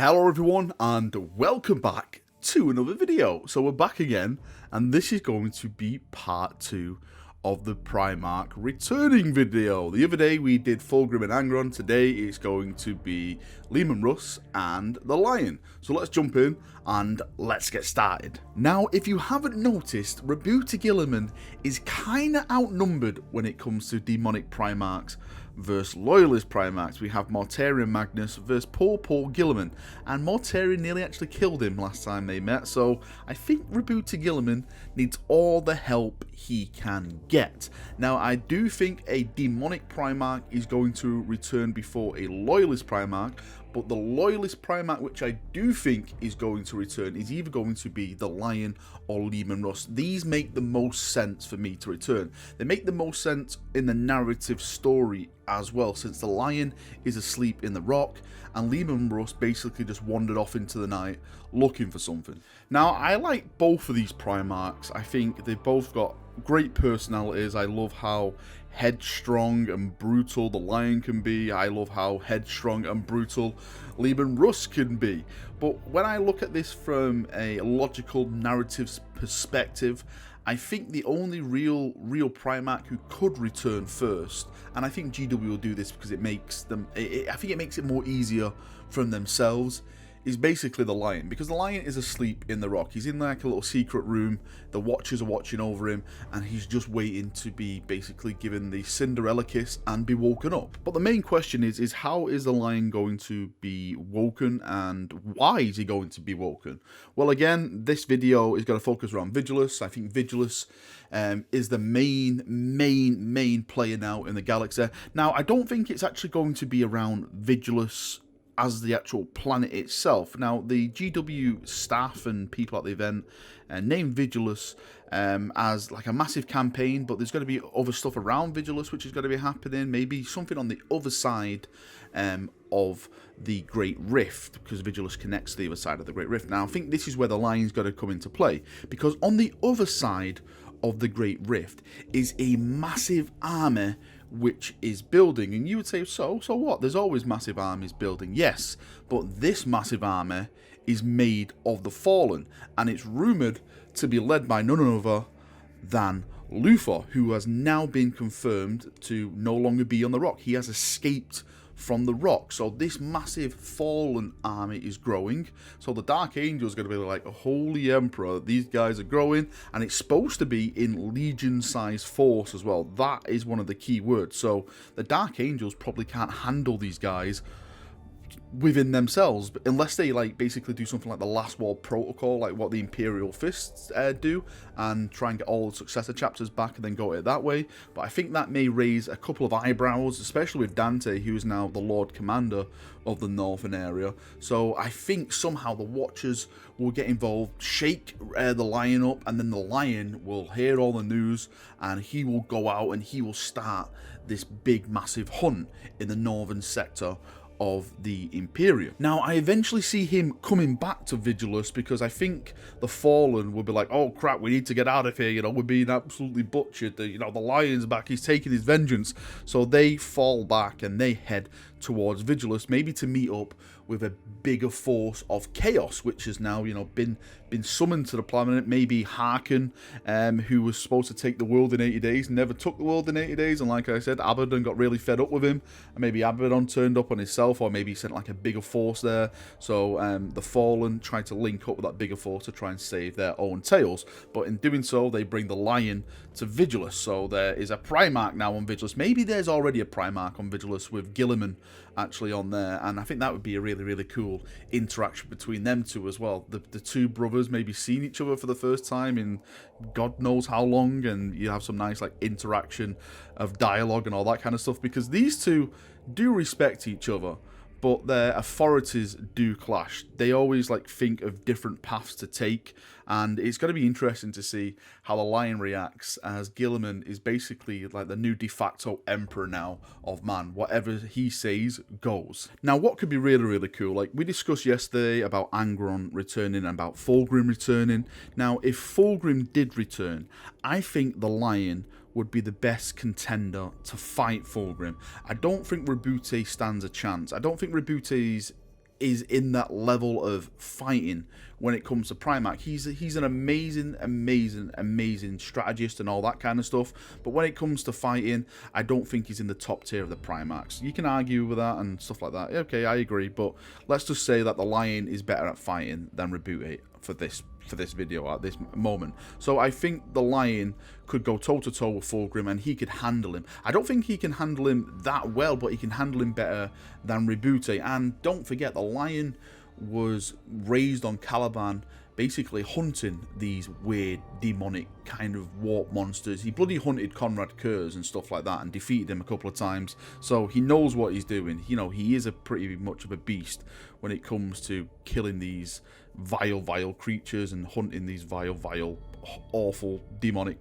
Hello everyone and welcome back to another video. So we're back again and this is going to be part 2 of the Primarch returning video. The other day we did Fulgrim and Angron. Today it's going to be Leman Russ and the Lion. So let's jump in and let's get started. Now if you haven't noticed, Rebuta Guilliman is kinda outnumbered when it comes to demonic Primarchs versus Loyalist Primarchs. We have Mortarion Magnus versus poor Guilliman, and Mortarion nearly actually killed him last time they met, so I think Rebuta Guilliman needs all the help he can get. Now I do think a demonic Primarch is going to return before a Loyalist Primarch, but the Loyalist Primarch which I do think is going to return is either going to be the Lion or Leman Russ. These make the most sense for me to return. They make the most sense in the narrative story as well, since the Lion is asleep in the rock and Leman Russ basically just wandered off into the night looking for something. Now I like both of these Primarchs. I think they've both got great personalities. I love how headstrong and brutal the Lion can be. I love how headstrong and brutal Leman Russ can be. But when I look at this from a logical narrative perspective, I think the only real Primarch who could return first, and I think GW will do this because it makes them, I think it makes it more easier from themselves, is basically the Lion, because the Lion is asleep in the rock. He's in like a little secret room, the Watchers are watching over him, and he's just waiting to be basically given the Cinderella kiss and be woken up. But the main question is how is the Lion going to be woken, and why is he going to be woken? Well, again, this video is going to focus around Vigilus. I think Vigilus is the main player now in the galaxy. Now, I don't think it's actually going to be around Vigilus as the actual planet itself. Now, the GW staff and people at the event named Vigilus as like a massive campaign, but there's going to be other stuff around Vigilus which is going to be happening, maybe something on the other side of the Great Rift, because Vigilus connects to the other side of the Great Rift. Now, I think this is where the Lion's got to come into play, because on the other side of the Great Rift is a massive army which is building. And you would say, so what? There's always massive armies building. Yes, but this massive army is made of the Fallen, and it's rumoured to be led by none other than Luthor, who has now been confirmed to no longer be on the rock. He has escaped from the rock. So this massive Fallen army is growing. So the Dark Angel is going to be like a holy emperor. These guys are growing, and it's supposed to be in legion-sized force as well. That is one of the key words. So the Dark Angels probably can't handle these guys within themselves, but unless they like basically do something like the Last World Protocol, like what the Imperial Fists do, and try and get all the successor chapters back and then go at it that way. But I think that may raise a couple of eyebrows, especially with Dante, who is now the Lord Commander of the northern area. So I think somehow the Watchers will get involved, shake the Lion up, and then the Lion will hear all the news and he will go out and he will start this big massive hunt in the northern sector of the Imperium. Now, I eventually see him coming back to Vigilus, because I think the Fallen will be like, oh crap, we need to get out of here, you know, we're being absolutely butchered, the Lion's back, he's taking his vengeance. So they fall back and they head towards Vigilus, maybe to meet up with a bigger force of chaos, which has now, been summoned to the planet. Maybe Harkin, who was supposed to take the world in 80 days, never took the world in 80 days, and like I said, Abaddon got really fed up with him, and maybe Abaddon turned up on himself, or maybe he sent like a bigger force there. So the Fallen tried to link up with that bigger force to try and save their own tails, but in doing so, they bring the Lion to Vigilus. So there is a Primarch now on Vigilus. Maybe there's already a Primarch on Vigilus with Guilliman actually on there, and I think that would be a really cool interaction between them two as well. The two brothers maybe seeing each other for the first time in God knows how long, and you have some nice like interaction of dialogue and all that kind of stuff, because these two do respect each other, but their authorities do clash. They always like think of different paths to take, and it's going to be interesting to see how the Lion reacts, as Guilliman is basically like the new de facto emperor now of man. Whatever he says goes. Now, what could be really cool, like we discussed yesterday about Angron returning and about Fulgrim returning. Now, if Fulgrim did return, I think the Lion would be the best contender to fight Fulgrim. I don't think Rebuta stands a chance. I don't think Rebuta's is in that level of fighting when it comes to Primarch. He's an amazing strategist and all that kind of stuff. But when it comes to fighting, I don't think he's in the top tier of the Primarchs. You can argue with that and stuff like that. Okay, I agree. But let's just say that the Lion is better at fighting than Reboote for this video at this moment. So I think the Lion could go toe-to-toe with Fulgrim and he could handle him. I don't think he can handle him that well, but he can handle him better than Reboote. And don't forget, the Lion was raised on Caliban, basically hunting these weird, demonic kind of warp monsters. He bloody hunted Conrad Kurz and stuff like that and defeated him a couple of times. So he knows what he's doing. You know, he is a pretty much of a beast when it comes to killing these vile creatures and hunting these vile, awful, demonic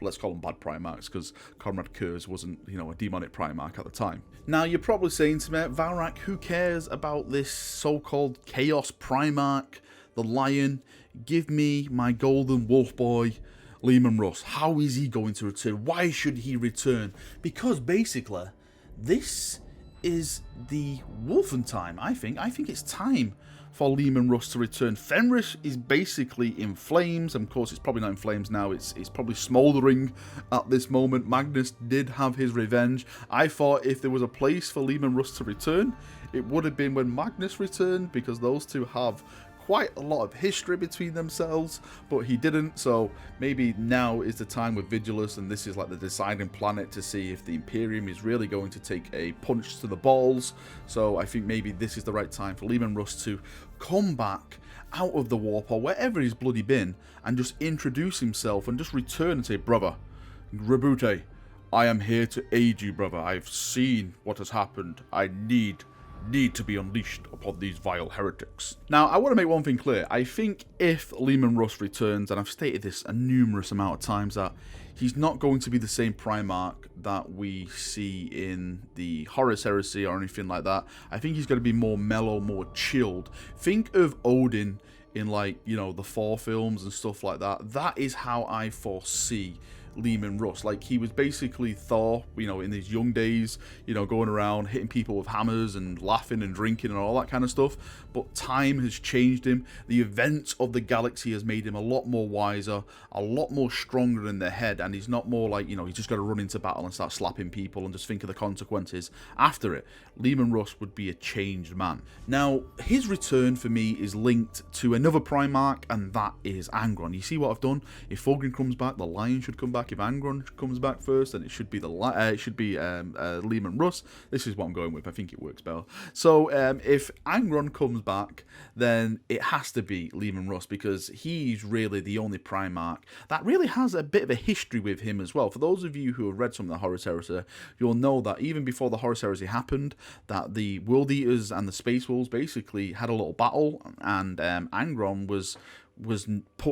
let's call them bad Primarchs, because Conrad Kurz wasn't, you know, a demonic Primarch at the time. Now, you're probably saying to me, Valrak, who cares about this so-called Chaos Primarch, the Lion? Give me my golden wolf boy, Leman Russ. How is he going to return? Why should he return? Because basically, this is the Wolfen time, I think. I think it's time for Leman Russ to return. Fenris is basically in flames. Of course, it's probably not in flames now. It's probably smouldering at this moment. Magnus did have his revenge. I thought if there was a place for Leman Russ to return, it would have been when Magnus returned, because those two have quite a lot of history between themselves, but he didn't. So maybe now is the time with Vigilus, and this is like the deciding planet to see if the Imperium is really going to take a punch to the balls. So I think maybe this is the right time for Leman Russ to come back out of the warp or wherever he's bloody been and just introduce himself and just return and say, brother, Reboote, I am here to aid you, brother. I've seen what has happened. I need to be unleashed upon these vile heretics. Now, I want to make one thing clear. I think if Leman Russ returns, and I've stated this a numerous amount of times, that he's not going to be the same Primarch that we see in the Horus Heresy or anything like that. I think he's going to be more mellow, more chilled. Think of Odin in, like, you know, the Thor films and stuff like that. That is how I foresee Leman Russ. Like, he was basically Thor, you know, in his young days, you know, going around hitting people with hammers and laughing and drinking and all that kind of stuff. But time has changed him. The events of the galaxy has made him a lot more wiser, a lot more stronger in the head, and he's not more like, you know, he's just got to run into battle and start slapping people and just think of the consequences after it. Leman Russ would be a changed man. Now, his return for me is linked to another Primarch, and that is Angron. You see what I've done? If Fulgrim comes back, the Lion should come back. If Angron comes back first, then it should be Leman Russ. This is what I'm going with. I think it works better. So if Angron comes back, then it has to be Leman Russ, because he's really the only Primarch that really has a bit of a history with him as well. For those of you who have read some of the Horus Heresy, you'll know that even before the Horus Heresy happened, that the World Eaters and the Space Wolves basically had a little battle, and Angron was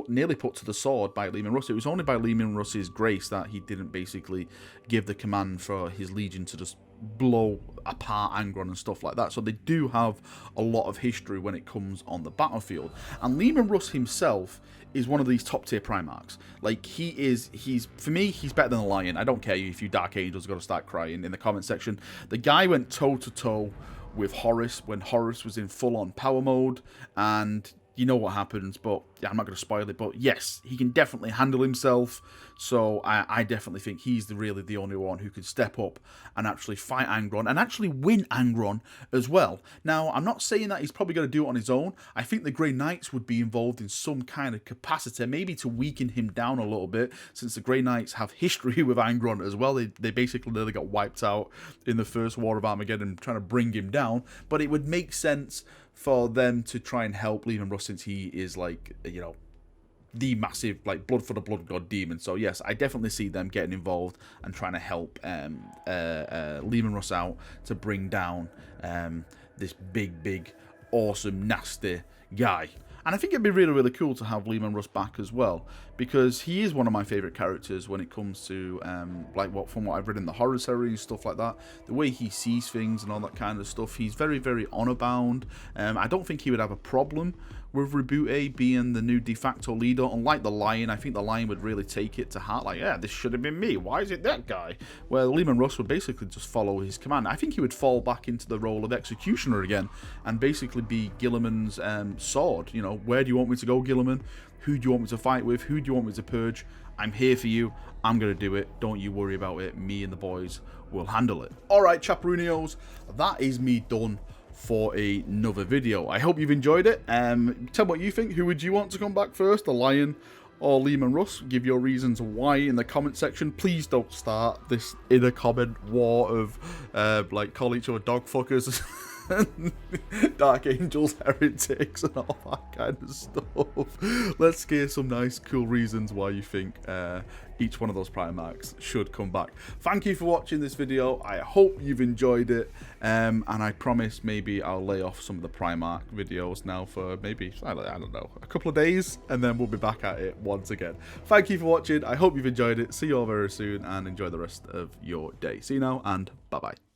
nearly put to the sword by Leman Russ. It was only by Leman Russ's grace that he didn't basically give the command for his legion to just blow apart Angron and stuff like that. So they do have a lot of history when it comes on the battlefield. And Leman Russ himself is one of these top tier Primarchs. Like, for me, he's better than the Lion. I don't care if you Dark Angels got to start crying in the comment section. The guy went toe to toe with Horus when Horus was in full on power mode, and you know what happens, but yeah, I'm not going to spoil it. But yes, he can definitely handle himself. So I definitely think he's really the only one who could step up and actually fight Angron and actually win Angron as well. Now, I'm not saying that he's probably going to do it on his own. I think the Grey Knights would be involved in some kind of capacity, maybe to weaken him down a little bit, since the Grey Knights have history with Angron as well. They basically nearly got wiped out in the first War of Armageddon, trying to bring him down. But it would make sense for them to try and help Leman Russ, since he is, like, you know, the massive, like, blood for the blood god demon. So yes, I definitely see them getting involved and trying to help Leman Russ out to bring down this big, awesome, nasty guy. And I think it'd be really, really cool to have Leman Russ back as well, because he is one of my favourite characters when it comes to, from what I've read in the Horus Heresy and stuff like that. The way he sees things and all that kind of stuff. He's very, very honour bound. I don't think he would have a problem with Rebute being the new de facto leader. Unlike the Lion, I think the Lion would really take it to heart, like, yeah, this should have been me. Why is it that guy? Where Leman Russ would basically just follow his command. I think he would fall back into the role of Executioner again and basically be Guilliman's sword. You know, where do you want me to go, Guilliman? Who do you want me to fight with? Who do you want me to purge? I'm here for you. I'm going to do it. Don't you worry about it. Me and the boys will handle it. Alright, Chaperonios, that is me done for another video. I hope you've enjoyed it. Tell me what you think. Who would you want to come back first? The Lion or Leman Russ? Give your reasons why in the comment section. Please don't start this inner comment war of like call each other dog fuckers. Dark Angels, heretics, and all that kind of stuff. Let's get some nice, cool reasons why you think each one of those Primarchs should come back. Thank you for watching this video. I hope you've enjoyed it, and I promise maybe I'll lay off some of the Primarch videos now for maybe, I don't know, a couple of days, and then we'll be back at it once again. Thank you for watching. I hope you've enjoyed it. See you all very soon, and enjoy the rest of your day. See you now, and bye-bye.